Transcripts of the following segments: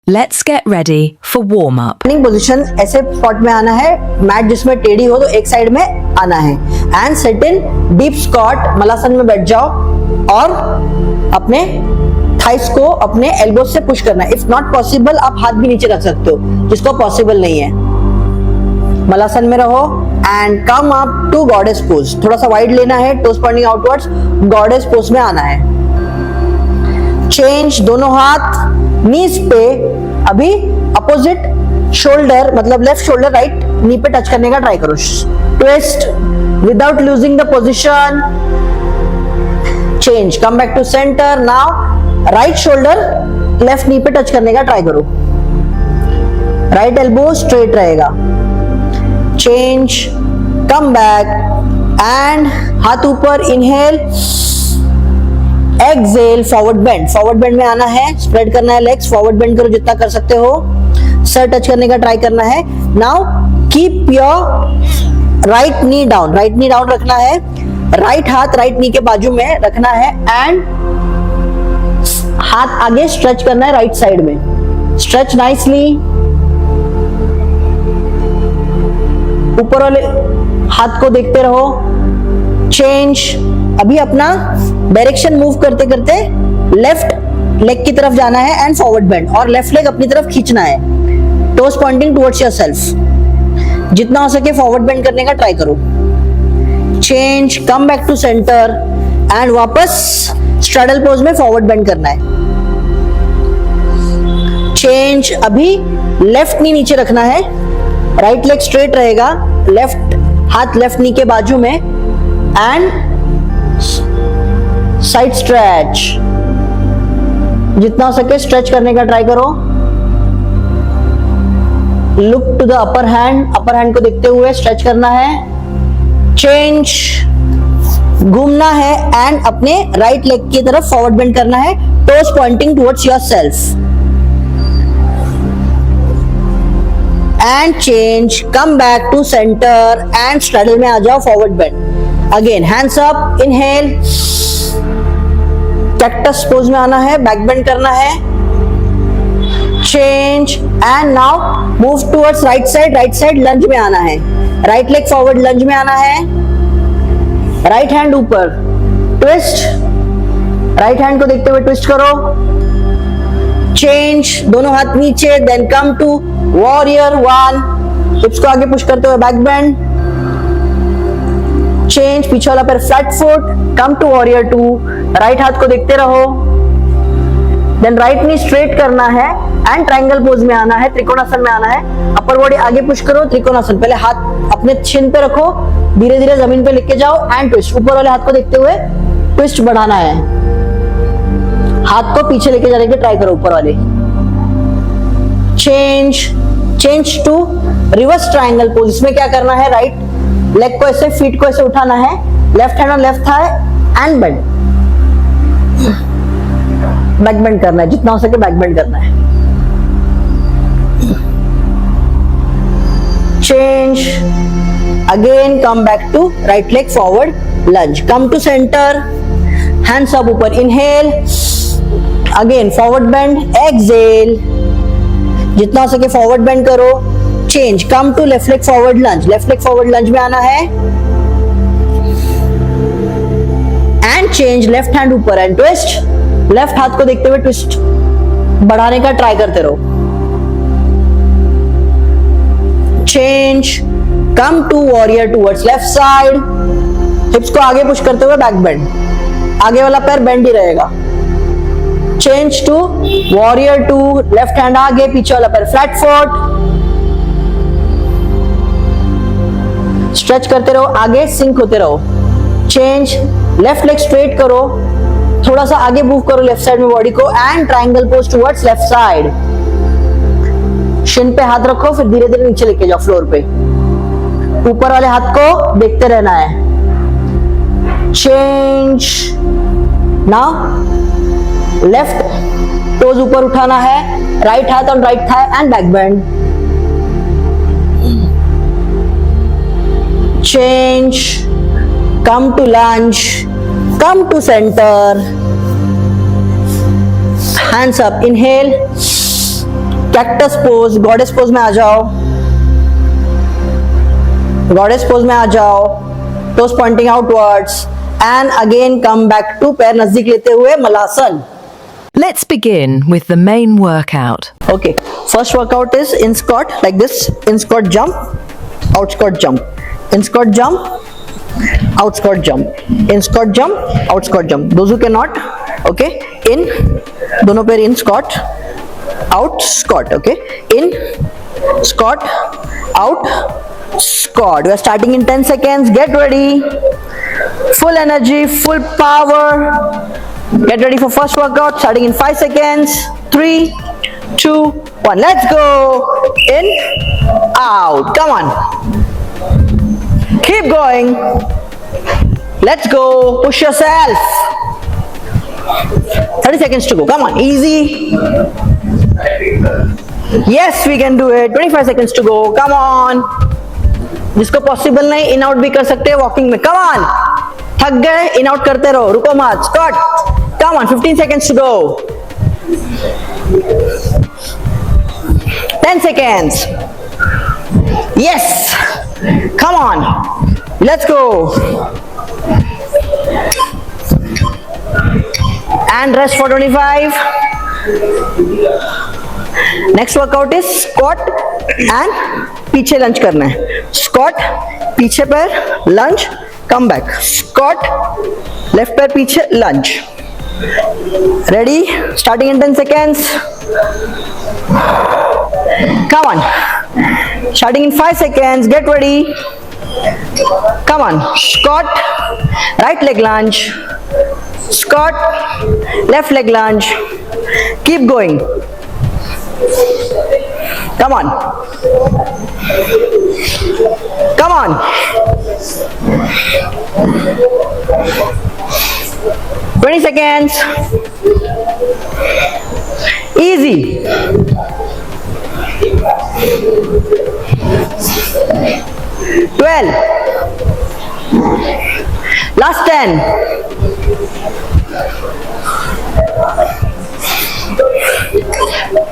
Let's get ready for warm up. Standing position, ऐसे spot में आना है, मैट जिसमें टेढ़ी हो तो एक साइड में आना है, and set in deep squat, malasana में बैठ जाओ और अपने थाइस को अपने एल्बोज से पुश करना है। इफ नॉट पॉसिबल आप हाथ भी नीचे रख सकते हो, जिसको पॉसिबल नहीं है। मलासन में रहो and come up to goddess pose. थोड़ा सा वाइड लेना है, toes pointing outwards, goddess pose में आना है। चेंज, दोनों हाथ नीज पे, अभी अपोजिट शोल्डर मतलब लेफ्ट शोल्डर राइट नी पे टच करने का ट्राई करो। Twist without losing the position. Change, come back to center. Now right shoulder left knee पे टच करने का ट्राई करो। राइट एल्बो स्ट्रेट रहेगा। चेंज, कम बैक एंड हाथ ऊपर, inhale, exhale, forward bend. Forward bend में आना है, स्प्रेड करना है लेग्स, फॉरवर्ड बेंड करो जितना कर सकते हो। सर टच करने का ट्राई करना है। Now keep your right knee down, right knee down रखना है। राइट हाथ राइट नी के बाजू में रखना है एंड हाथ आगे स्ट्रेच करना है राइट साइड में। Stretch nicely. ऊपर वाले हाथ को देखते रहो। चेंज, अभी अपना डायरेक्शन मूव करते करते लेफ्ट लेग की तरफ जाना है एंड फॉरवर्ड बेंड, और लेफ्ट लेग अपनी तरफ खींचना है, टोस पॉइंटिंग टुवर्ड्स योरसेल्फ। जितना हो सके फॉरवर्ड बेंड करने का ट्राई करो। Change, come back to centre and वापस स्ट्रैडल पोज में फॉरवर्ड बेंड करना है। चेंज, अभी लेफ्ट नी नीचे रखना है, राइट लेग स्ट्रेट रहेगा, लेफ्ट हाथ लेफ्ट नी के बाजू में एंड साइड स्ट्रेच। जितना हो सके स्ट्रेच करने का ट्राई करो। Look to the upper hand, upper hand को देखते हुए स्ट्रेच करना है। चेंज, घूमना है एंड अपने राइट लेग की तरफ फॉरवर्ड बेंड करना है, toes pointing towards yourself. And change, come back to centre and straddle में आ जाओ, forward bend. Again hands up, inhale, cactus pose में आना है, बैक बेंड करना है। Change and now move towards right side lunge में आना है, राइट लेग फॉरवर्ड लंज में आना है। राइट हैंड ऊपर, ट्विस्ट, राइट हैंड को देखते हुए ट्विस्ट करो। चेंज, दोनों हाथ नीचे, then come to warrior one, hips को आगे पुश करते हुए बैक बेंड। चेंज, पीछे वाला पैर flat foot, come to warrior two, right हाथ को देखते रहो। देन राइट नी स्ट्रेट करना है एंड ट्रायंगल पोज में आना है, त्रिकोणासन में आना है। अपर बॉडी आगे पुश करो, त्रिकोणासन। पहले हाथ अपने छिन पे रखो, धीरे धीरे जमीन पे लेके जाओ एंड ट्विस्ट। ऊपर वाले हाथ को देखते हुए ट्विस्ट बढ़ाना है, हाथ को पीछे लेके जाने की ट्राई करो ऊपर वाले। Change to reverse triangle pose. इसमें क्या करना है, राइट लेग को ऐसे, फीट को ऐसे उठाना है, लेफ्ट हैंड और left thigh and bend, back bend करना है, जितना हो सके बैक बेंड करना है। Change, again come back to right leg forward lunge, come to centre, hands up ऊपर, inhale, again forward bend, exhale, जितना हो सके फॉरवर्ड बेंड करो। Change, come to left leg forward lunge, left leg forward lunge में आना है and change, left hand ऊपर and twist, left हाथ को देखते हुए ट्विस्ट बढ़ाने का ट्राई करते रहो। Change, come to warrior towards left side, hips को आगे पुश करते हुए बैक बेंड, आगे वाला पैर बेंड ही रहेगा। Change to warrior two, left hand आगे, पीछे वाला पैर फ्लैट फुट, स्ट्रेच करते रहो, आगे सिंक होते रहो। चेंज, लेफ्ट लेग स्ट्रेट करो, थोड़ा सा आगे मूव करो लेफ्ट साइड में बॉडी को and triangle pose towards left side. Shin पे हाथ रखो, फिर धीरे धीरे नीचे लेके जाओ फ्लोर पे। ऊपर वाले हाथ को देखते रहना है। चेंज, नाउ लेफ्ट टोज ऊपर उठाना है, राइट हाथ on right thigh and back bend. Change, come to lunge, come to center, hands up, inhale, cactus pose, goddess pose में आ जाओ, गॉडेस पोज में आ जाओ, toes pointing outwards and again come back to पैर नजदीक लेते हुए malasana. Let's begin with the main workout. Okay, first workout is in squat like this, in squat jump, out squat jump, in squat jump, out squat jump, in squat jump, out squat jump. Those who cannot, okay, in दोनों पैर in squat, out squat, okay, in squat, out squat. We are starting in 10 seconds. Get ready, full energy, full power. Get ready for first workout starting in 5 seconds. 3, 2, 1. Let's go. In, out. Come on. Keep going. Let's go. Push yourself. 30 seconds to go. Come on. Easy. Yes, we can do it. 25 seconds to go. Come on. जिसको possible नहीं in out भी कर सकते हैं walking में. Come on. थक गए in out करते रहो, रुको मत. Squat. Come on. 15 seconds to go. 10 seconds. Yes. Come on. Let's go. And rest for 25. Next workout is squat and पीछे लंच करना है. स्क्वाट, पीछे पैर, lunch, come back. Squat, left पैर पीछे, lunch. Ready? Starting in 10 seconds. Come on. Starting in 5 seconds. Get ready. Come on. Squat, right leg lunge. Squat, left leg lunge. Keep going. Come on. Come on. 20 seconds. Easy. 12. Last 10.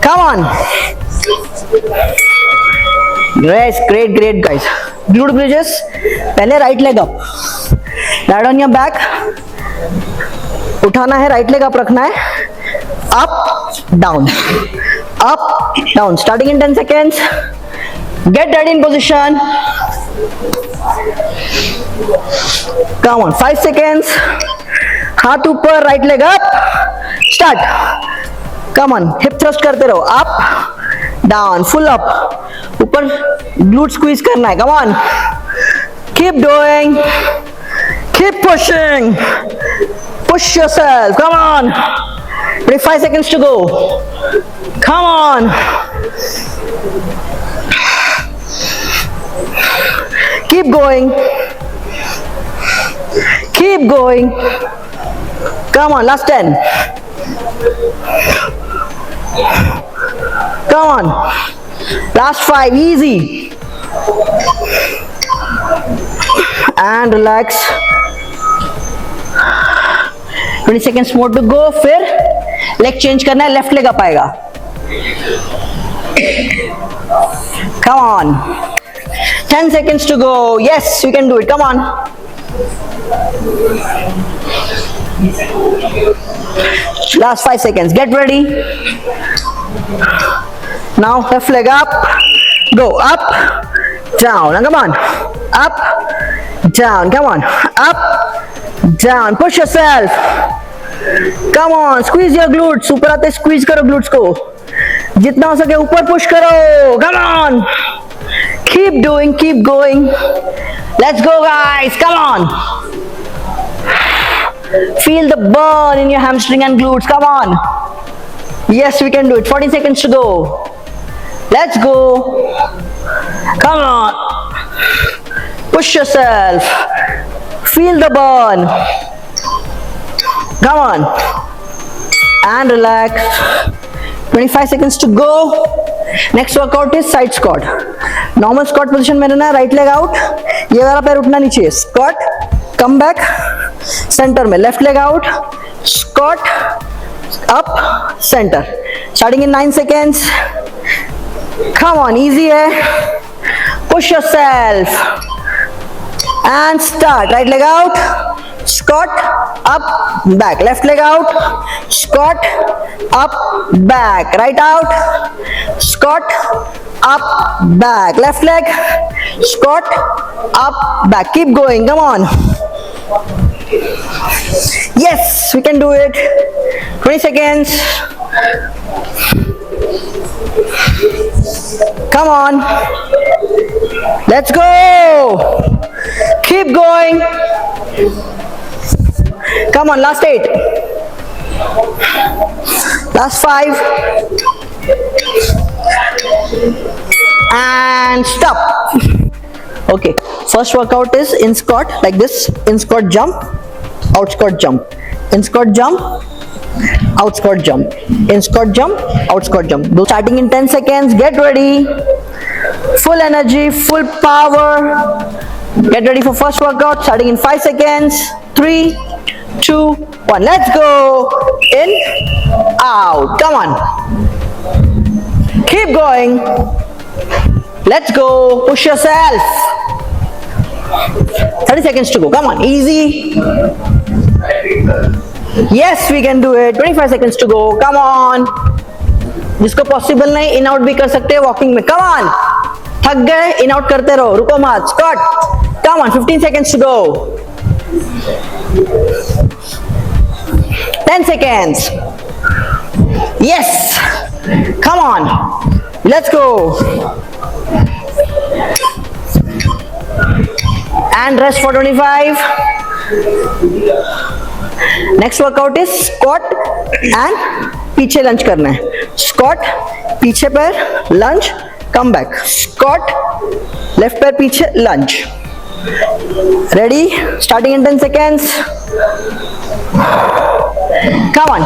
Come on. Yes, great guys. Glute bridges. पहले right leg up. Lie on your back. उठाना है, right leg up रखना है. Up, down. Up, down. Starting in 10 seconds. Get ready in position. Come on. 5 seconds. हाथ ऊपर, right leg up. Start. Come on. Hip thrust करते रहो. Up, down, full up. ऊपर glute squeeze करना है. Come on. Keep doing. Keep pushing. Push yourself. Come on. 25 seconds to go. Come on. Keep going. Keep going. Come on. Last 10. Come on. Last 5. Easy. And relax. 20 seconds more to go. फिर leg change करना है, left leg up आएगा. Come on. 10 seconds to go. Yes, you can do it. Come on. Last 5 seconds. Get ready. Now left leg up. Go up, down. Now come on. Up, down. Come on. Up, down. Push yourself. Come on. Squeeze your glutes. ऊपर आते squeeze करो glutes को. जितना हो सके ऊपर push करो. Come on. Keep doing. Keep going. Let's go, guys. Come on. Feel the burn in your hamstring and glutes. Come on. Yes, we can do it. 40 seconds to go. Let's go. Come on. Push yourself. Feel the burn. Come on. And relax. 25 seconds to go. Next workout is side squat. Normal squat position में रहना है, right leg out. ये वाला पैर उठना नीचे. Squat, come back. Center में left leg out. Squat, up, center. Starting in 9 seconds. Come on, easy hai. Push yourself. And start. Right leg out. Squat, up, back. Left leg out. Squat, up, back. Right out. Squat, up, back. Left leg. Squat, up, back. Keep going. Come on. Yes, we can do it. 20 seconds. Come on. Let's go. Keep going. Come on, last 8. Last 5. And stop. Okay, first workout is in squat like this. In squat jump, out squat jump. In squat jump, out squat jump. In squat jump, out squat jump. Starting in 10 seconds. Get ready. Full energy, full power. Get ready for first workout. Starting in 5 seconds. 3, 2, 1. Let's go. In, out. Come on. Keep going. Let's go. Push yourself. 30 seconds to go. Come on. Easy. Yes, we can do it. 25 seconds to go. Come on. जिसको possible नहीं in out भी कर सकते हैं walking में. Come on. थक गए in out करते रहो, रुको मत. Squat. Come on. 15 seconds to go. 10 seconds. Yes. Come on. Let's go. And rest for 25. Next workout is squat and पीछे लंच करना है. स्क्वाट, पीछे पैर, lunch, come back. Squat, left पैर पीछे, lunch. Ready? Starting in 10 seconds. Come on.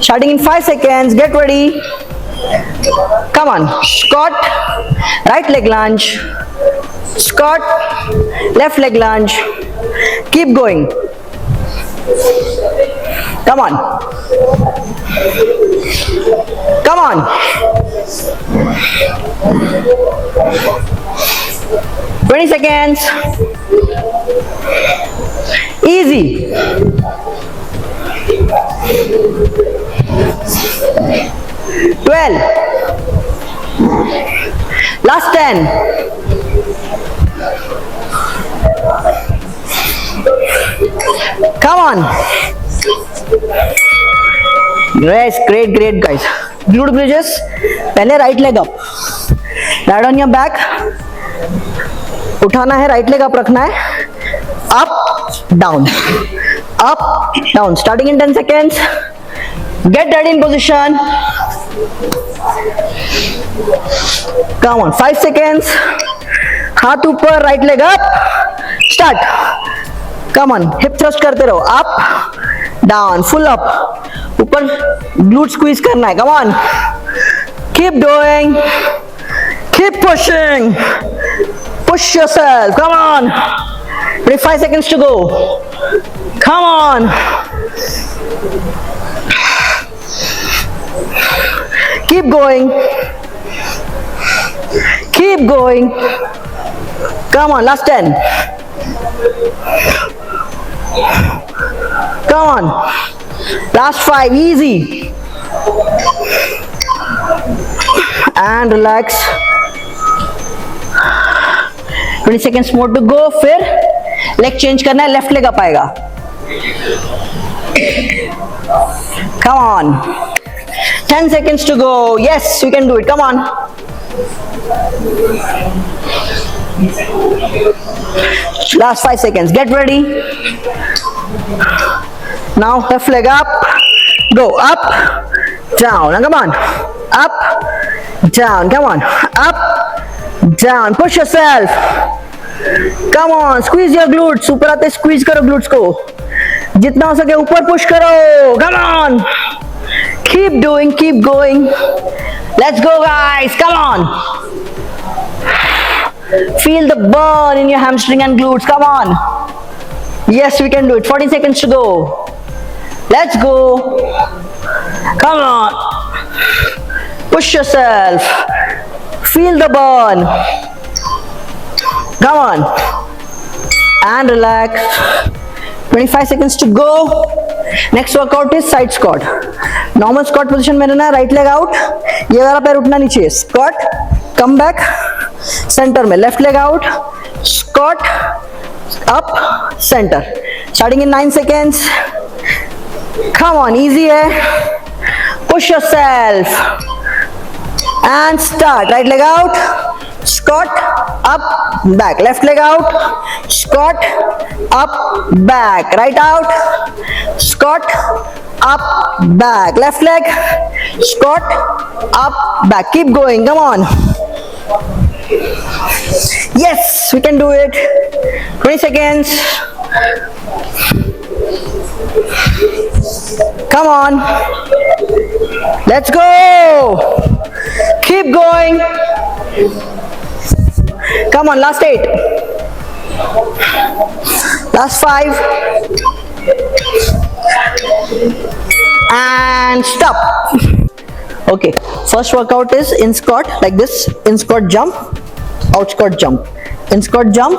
Starting in 5 seconds. Get ready. Come on. Squat, right leg lunge. Squat, left leg lunge. Keep going. Come on. Come on. Twenty seconds. Easy. 12. Last 10. Come on. Yes, great guys. Glute bridges. पहले right leg up. Lie on your back. उठाना है, right leg up रखना है. Up, down. Up, down. Starting in 10 seconds. Get ready in position. Come on. 5 seconds. हाथ ऊपर, right leg up. Start. Come on. Hip thrust करते रहो. Up, down, full up. ऊपर glute squeeze करना है. Come on. Keep doing. Keep pushing. Push yourself. Come on. 25 seconds to go. Come on. Keep going. Keep going. Come on. Last 10. Come on. Last 5. Easy. And relax. 20 seconds more to go. फिर leg change करना है. Left leg up आएगा. Come on. 10 seconds to go. Yes, we can do it. Come on. Last 5 seconds. Get ready. Now left leg up. Go up, down. Now come on. Up, down. Come on. Up, down. Push yourself. Come on. Squeeze your glutes. ऊपर आते squeeze करो glutes को. जितना हो सके ऊपर push करो. Come on. Keep doing. Keep going. Let's go, guys. Come on. Feel the burn in your hamstring and glutes. Come on. Yes, we can do it. 40 seconds to go. Let's go. Come on. Push yourself. Feel the burn. Come on. And relax. 25 seconds to go. Next workout is side squat. Normal squat position में रहना, right leg out. ये वाला पैर उठना नहीं चाहिए. Squat, come back. Center में left leg out. Squat, up, center. Starting in 9 seconds. Come on, easy है. Push yourself. And start. Right leg out. Squat, up, back. Left leg out. Squat, up, back. Right out. Squat, up, back. Left leg. Squat, up, back. Keep going. Come on. Yes, we can do it. 20 seconds. Come on. Let's go. Keep going. Come on, last 8. Last 5. And stop. Okay, first workout is in squat, like this. In squat jump, out squat jump. In squat jump,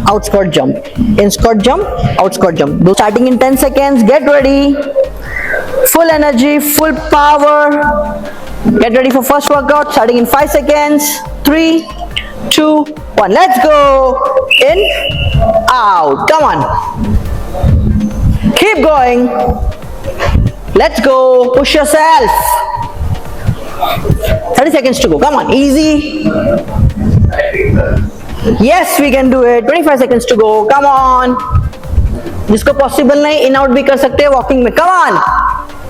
out squat jump. In squat jump, out squat jump. Starting in 10 seconds. Get ready. Full energy, full power. Get ready for first workout. Starting in 5 seconds. 3, 2, 1. Let's go. In, out. Come on. Keep going. Let's go. Push yourself. 30 seconds to go. Come on. Easy. Yes, we can do it. 25 seconds to go. Come on. जिसको possible नहीं, in out भी कर सकते हैं walking में. Come on.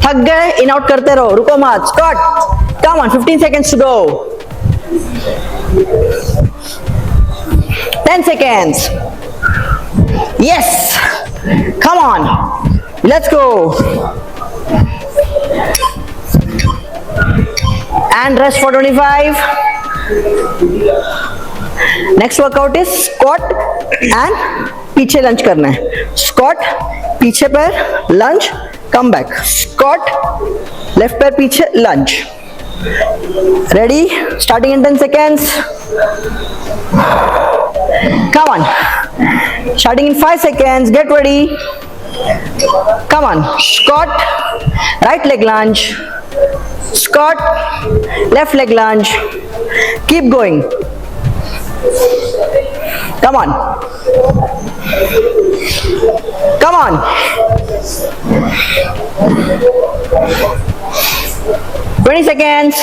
थक गए, in out करते रहो, रुको मत. Squat. Come on. 15 seconds to go. 10 seconds. Yes. Come on. Let's go. And rest for 25. Next workout is squat and पीछे लंच करना है. स्क्वाट, पीछे पैर, lunch, come back. Squat, left पैर पीछे, lunch. Ready? Starting in 10 seconds. Come on. Starting in 5 seconds. Get ready. Come on. Squat, right leg lunge. Squat, left leg lunge. Keep going. Come on. Come on. Twenty seconds.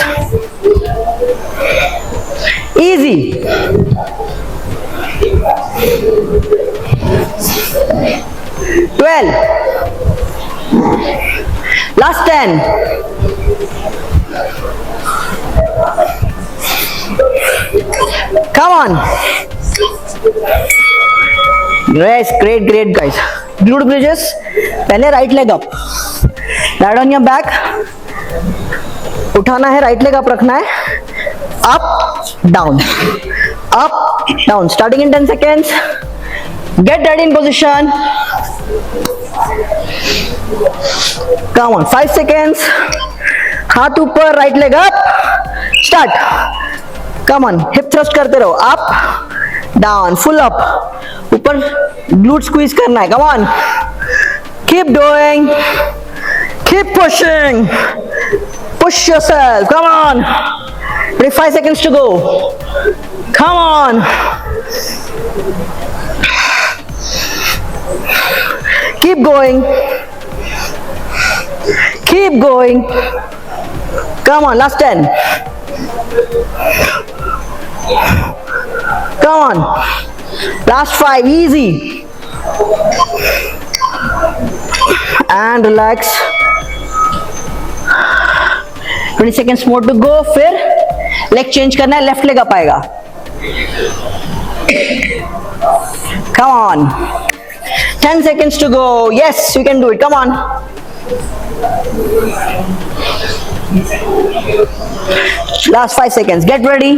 Easy. 12. Last 10. Come on. Yes, great, great guys. Glute bridges. पहले right leg up. Lie on your back. उठाना है, right leg up रखना है. Up, down. Up, down. Starting in 10 seconds. Get ready in position. Come on, 5 seconds. हाथ ऊपर, right leg up. Start. Come on, hip thrust करते रहो. Up, down, full up. ऊपर glute squeeze करना है. Come on. Keep doing. Keep pushing. Push yourself. Come on. 25 seconds to go. Come on. Keep going. Keep going. Come on, last 10. Come on. Last 5, easy. And relax. 20 seconds more to go. फिर leg change करना है, left leg up आएगा. Come on. 10 seconds to go. Yes, you can do it. Come on. Last 5 seconds. Get ready.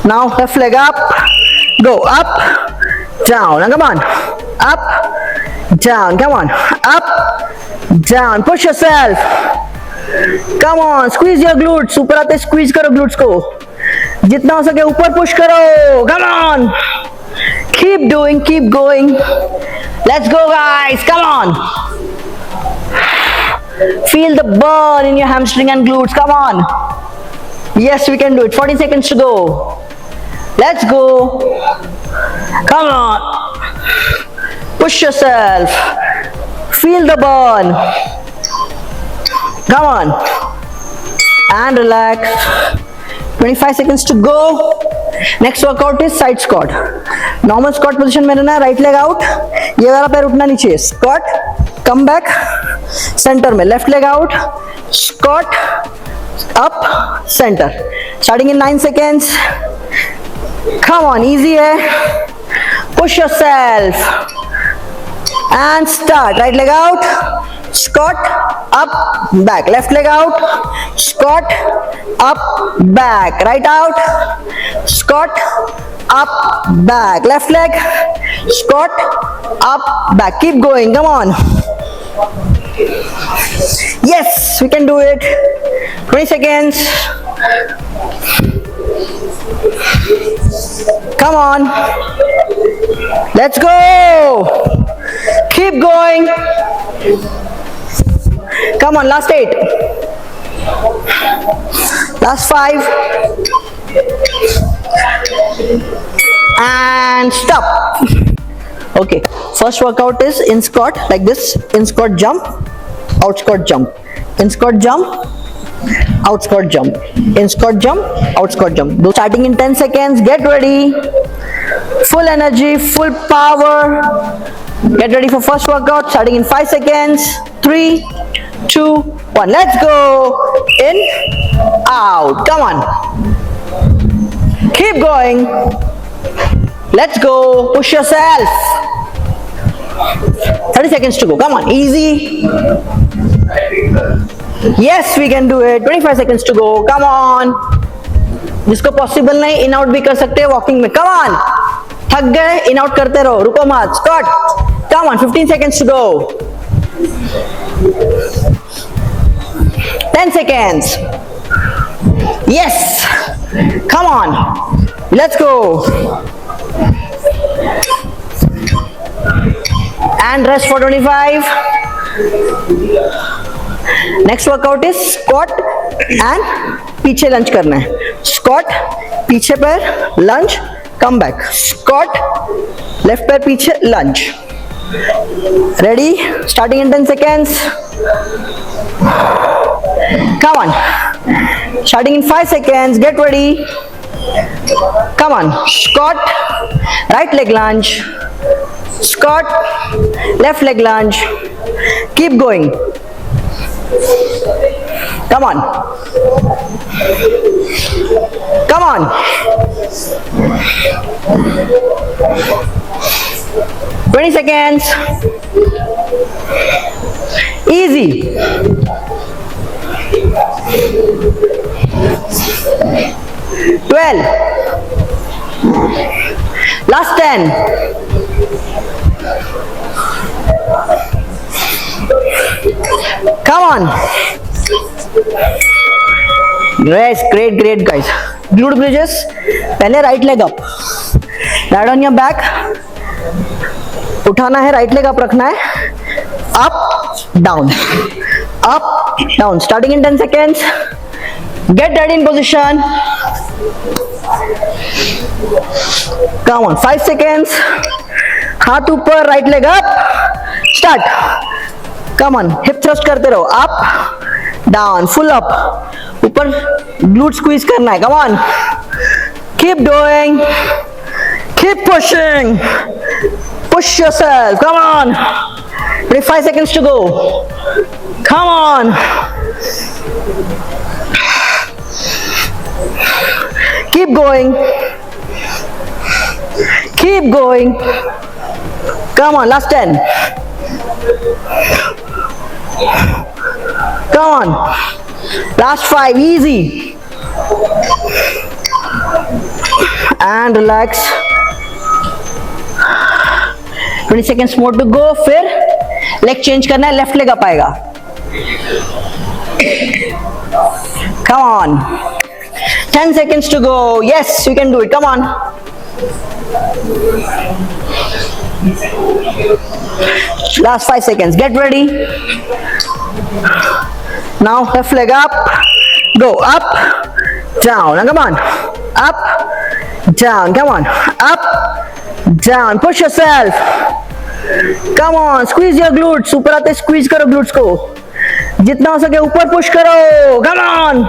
Now left leg up. Go up, down. Now come on. Up, down, come on, up, down, push yourself, come on, squeeze your glutes, ऊपर आते squeeze करो glutes को, जितना हो सके ऊपर push करो, come on, keep doing, keep going, let's go guys, come on, feel the burn in your hamstring and glutes, come on, yes we can do it, 40 seconds to go, let's go, come on, push yourself, feel the burn, come on, and relax, 25 seconds to go. Next workout is side squat. Normal squat position में रहना है, right leg out, ये वाला पैर उठना नीचे, squat, come back, center में, left leg out, squat, up, center, starting in 9 seconds, come on, easy है, push yourself, and start, right leg out, squat, up, back, left leg out, squat, up, back, right out, squat, up, back, left leg, squat, up, back, keep going, come on, yes, we can do it, 20 seconds, come on, let's go, keep going, come on, last 8, last 5, and stop. Okay, first workout is in squat like this, in squat jump, out squat jump, in squat jump, out squat jump, in squat jump, out squat jump. Starting in 10 seconds, get ready, full energy, full power, get ready for first workout, starting in 5 seconds, 3, 2, 1, let's go, in, out, come on, keep going, let's go, push yourself, 30 seconds to go, come on, easy, yes we can do it, 25 seconds to go, come on, जिसको possible नहीं in out भी कर सकते हैं walking में, come on, थक गए in out करते रहो, रुको मत, squat, come on, 15 seconds to go, 10 seconds, yes, come on, let's go, and rest for 25. Next workout is squat and पीछे लंच करना है, squat, पीछे पैर, lunge, come back, squat, left पैर पीछे, lunge, ready, starting in 10 seconds, come on, starting in 5 seconds, get ready, come on, squat, right leg lunge, squat, left leg lunge, keep going, come on, come on, twenty seconds, easy, 12, last 10, come on, yes, great guys, glute bridges, पहले right leg up, right on your back, उठाना है, right leg up रखना है, up, down, starting in 10 seconds, get ready in position, come on, 5 seconds, हाथ ऊपर, right leg up, start, come on, hip thrust करते रहो, up, down, full up, ऊपर glute squeeze करना है, come on, keep doing, keep pushing, push yourself, come on, 25 seconds to go, come on, keep going, come on, last 10, come on, last 5, easy, and relax, 20 seconds more to go, फिर leg change करना है, left leg up आएगा. Come on. 10 seconds to go. Yes, you can do it. Come on. Last 5 seconds. Get ready. Now left leg up. Go up, down. Now come on. Up, down. Come on. Up, down. Push yourself. Come on. Squeeze your glutes. ऊपर आते squeeze करो glutes को. जितना हो सके ऊपर push करो. Come on.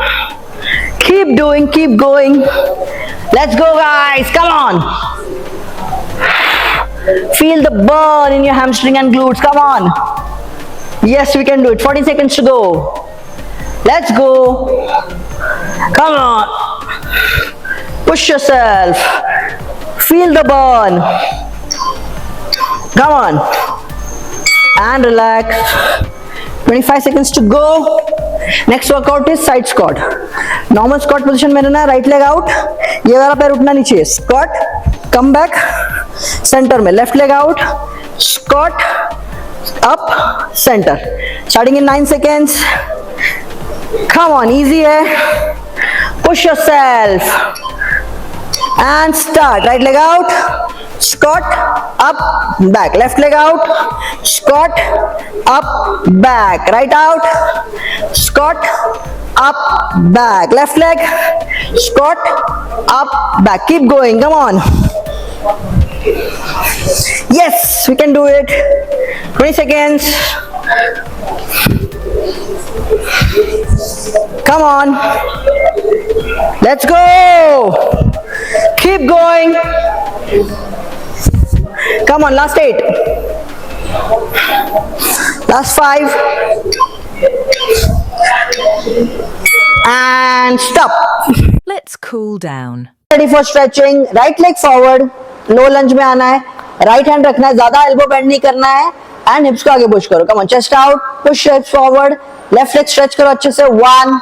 Keep doing. Keep going. Let's go, guys. Come on. Feel the burn in your hamstring and glutes. Come on. Yes, we can do it. 40 seconds to go. Let's go. Come on. Push yourself. Feel the burn. Come on. And relax. 25 seconds to go. Next workout is side squat. Normal squat position में रहना है, right leg out. ये वाला पैर उठना नहीं चाहिए. Squat, come back. Center में left leg out. Squat, up, center. Starting in 9 seconds. Come on, easy है. Push yourself. And start. Right leg out. Squat, up, back. Left leg out. Squat, up, back. Right out. Squat, up, back. Left leg. Squat, up, back. Keep going. Come on. Yes, we can do it. 20 seconds. Come on. Let's go. Keep going. Come on, last 8. Last 5. And stop. Let's cool down. Ready for stretching. Right leg forward. Low lunge में आना है. Right hand रखना है. ज़्यादा elbow bend नहीं करना है. And hips को आगे push करो. Come on, chest out. Push your hips forward. Left leg stretch करो अच्छे से. 1,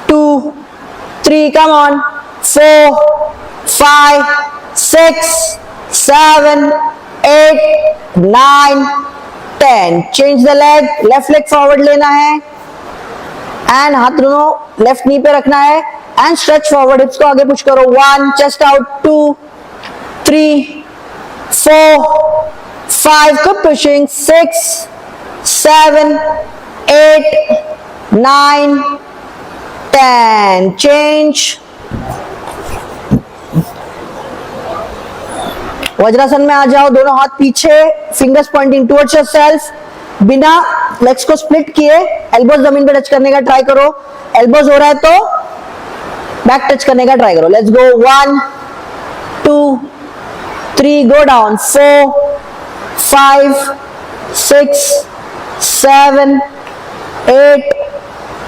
2, 3. Come on. 4, 5, 6, 7, 8, 9, 10. Change the leg. Left leg forward लेना है. And हाथ दोनों left knee पे रखना है. And stretch forward. Hips को आगे push करो. 1, chest out. 2, 3, 4, 5. Keep pushing. 6, 7, 8, 9, 10. Change. Vajrasana में आ जाओ. दोनों हाथ पीछे. Fingers Poynting towards yourself. बिना लेग्स को स्प्लिट किए एल्बोज जमीन पे टच करने का ट्राई करो. एल्बोज हो रहा है तो बैक टच करने का ट्राई करो. Let's go. 1, 2, 3. Go down. 4, 5, 6, 7, 8,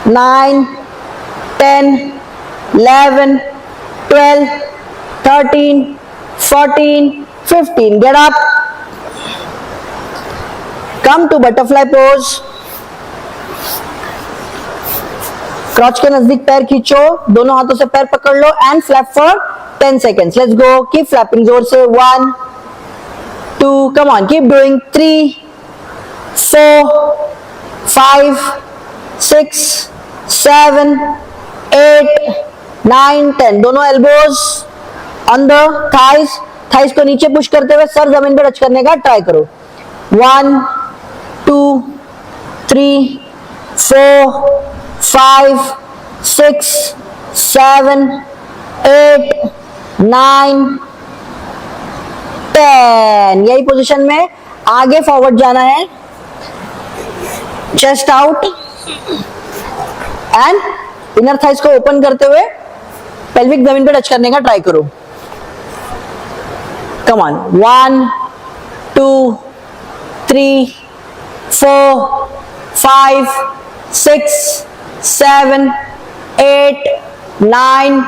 9, 10, 11, 12, 13, 14, 15. Get up. Come to butterfly pose. Crotch के नजदीक पैर खींचो. दोनों हाथों से पैर पकड़ लो and flap for 10 seconds. Let's go. Keep flapping जोर से. 1, 2. Come on. Keep doing. 3, 4, 5, 6, 7, 8, 9, 10. दोनों elbows on the thighs. Thighs को नीचे पुश करते हुए सर जमीन पे टच करने का ट्राई करो. 1, 2, 3, 4, 5, 6, 7, 8, 9, 10. यही पोजीशन में आगे फॉरवर्ड जाना है. Chest out and inner thighs को ओपन करते हुए पेल्विक जमीन पे टच करने का ट्राई करो. Come on. 1, 2, 3, 4, 5, 6, 7, 8, 9,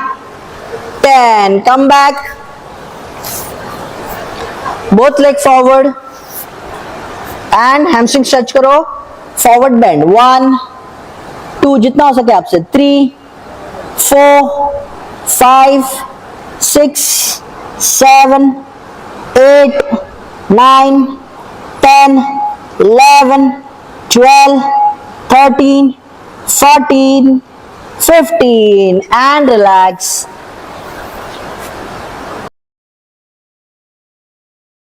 10. Come back. Both leg forward and hamstring stretch करो. Forward bend. 1, 2. जितना हो सके आपसे. 3, 4, 5, 6, 7, 8, 9, 10, 11, 12, 13, 14, 15 and relax.